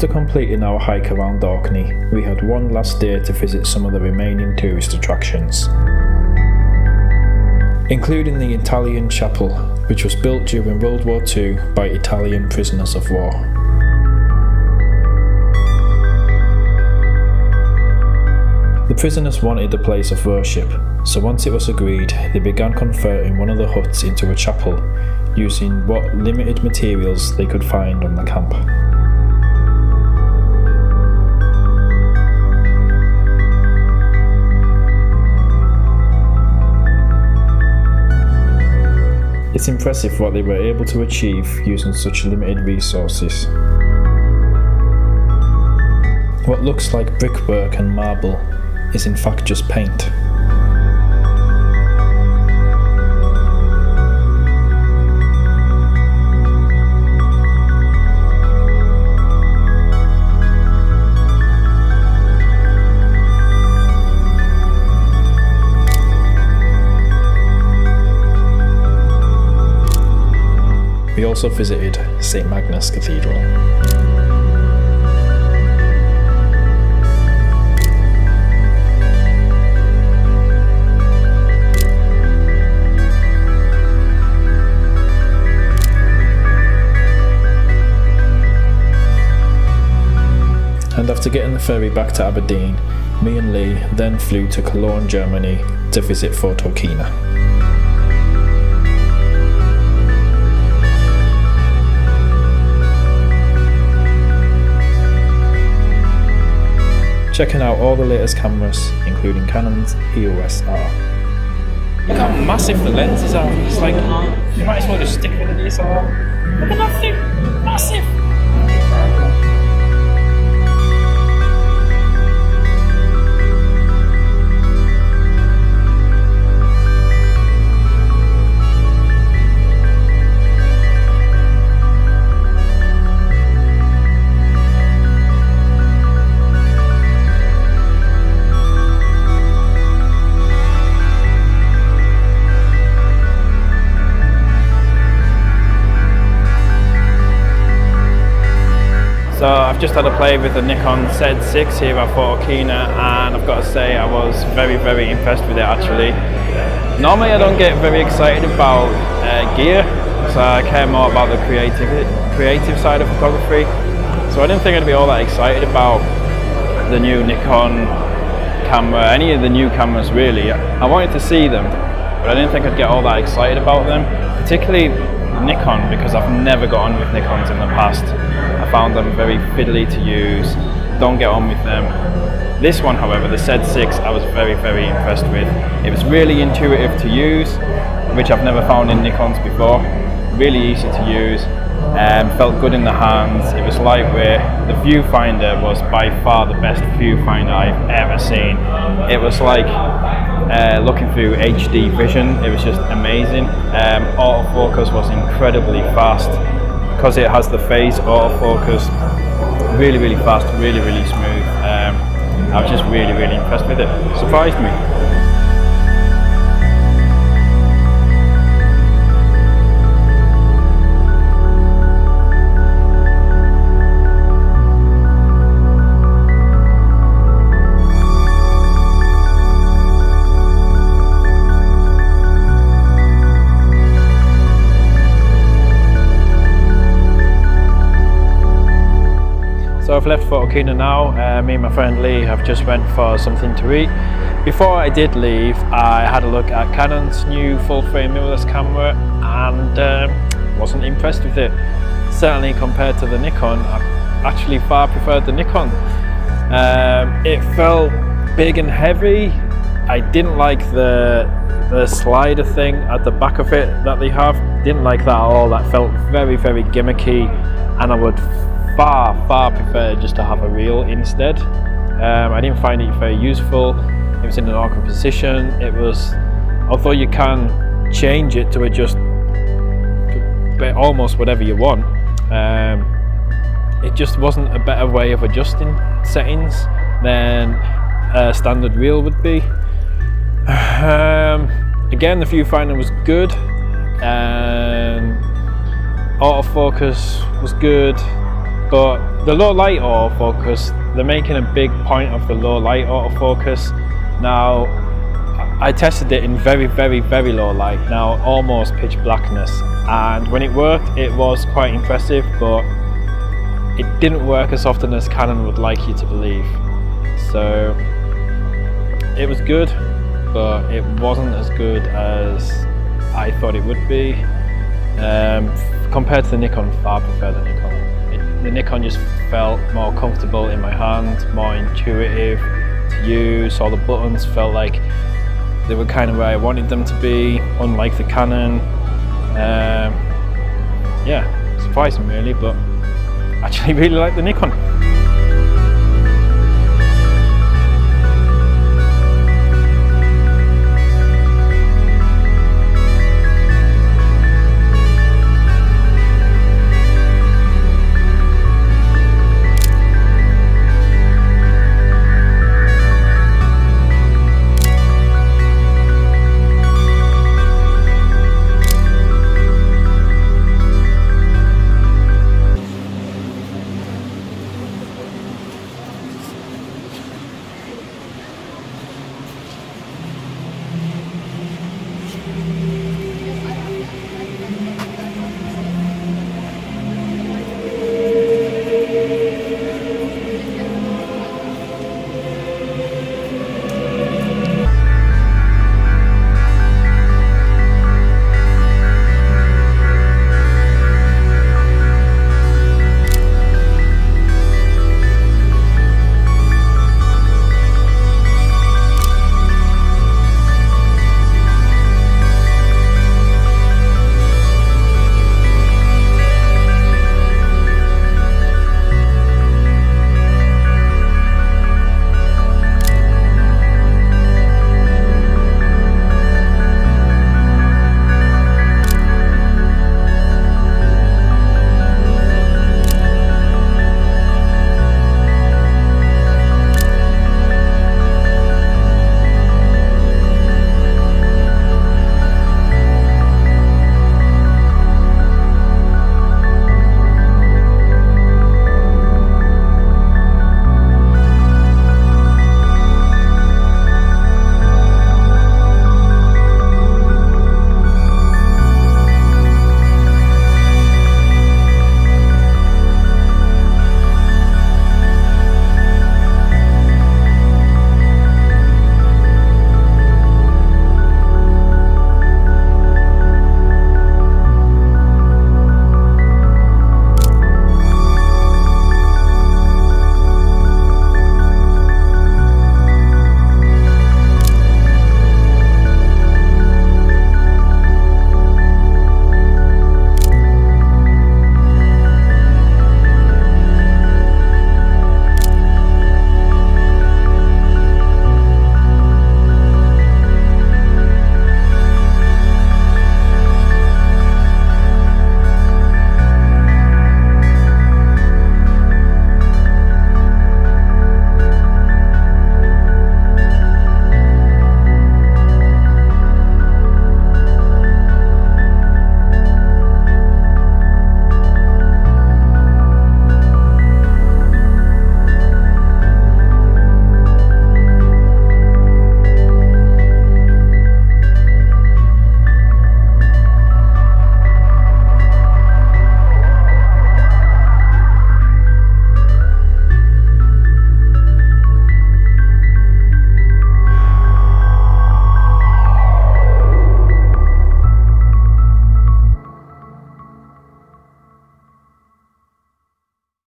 After completing our hike around Orkney, we had one last day to visit some of the remaining tourist attractions, including the Italian chapel, which was built during World War II by Italian prisoners of war. The prisoners wanted a place of worship, so once it was agreed, they began converting one of the huts into a chapel, using what limited materials they could find on the camp. It's impressive what they were able to achieve using such limited resources. What looks like brickwork and marble is in fact just paint. We also visited St Magnus Cathedral. And after getting the ferry back to Aberdeen, me and Lee then flew to Cologne, Germany to visit Photokina. Checking out all the latest cameras, including Canon's EOS R. Look how massive the lenses are. It's like, you might as well just stick with a DSLR. Look at that thing, massive! So I've just had a play with the Nikon Z6 here at Photokina, and I've got to say I was very impressed with it actually. Normally I don't get very excited about gear, so I care more about the creative side of photography. So I didn't think I'd be all that excited about the new Nikon camera, any of the new cameras really. I wanted to see them, but I didn't think I'd get all that excited about them, particularly Nikon, because I've never got on with Nikons in the past. I found them very fiddly to use, don't get on with them. This one, however, the Z6, I was very impressed with. It was really intuitive to use, which I've never found in Nikons before. Really easy to use, felt good in the hands, it was lightweight. The viewfinder was by far the best viewfinder I've ever seen. It was like looking through HD vision, it was just amazing. Autofocus was incredibly fast. Because it has the phase autofocus, really fast, really smooth. I was just really impressed with it. Surprised me. So I've left Photokina now. Me and my friend Lee have just went for something to eat. Before I did leave, I had a look at Canon's new full-frame mirrorless camera and wasn't impressed with it. Certainly compared to the Nikon, I actually far preferred the Nikon. It felt big and heavy. I didn't like the slider thing at the back of it that they have. Didn't like that at all. That felt very gimmicky, and I would far prefer just to have a reel instead. I didn't find it very useful. It was in an awkward position. It was, although you can change it to adjust almost whatever you want, it just wasn't a better way of adjusting settings than a standard reel would be. Again, the viewfinder was good, autofocus was good. But the low light autofocus, they're making a big point of the low light autofocus. Now, I tested it in very, very, very low light, now almost pitch blackness, and when it worked, it was quite impressive, but it didn't work as often as Canon would like you to believe. So it was good, but it wasn't as good as I thought it would be. Compared to the Nikon, far prefer the Nikon. The Nikon just felt more comfortable in my hand, more intuitive to use. All the buttons felt like they were kind of where I wanted them to be, unlike the Canon. Yeah, surprising really, but I actually really like the Nikon.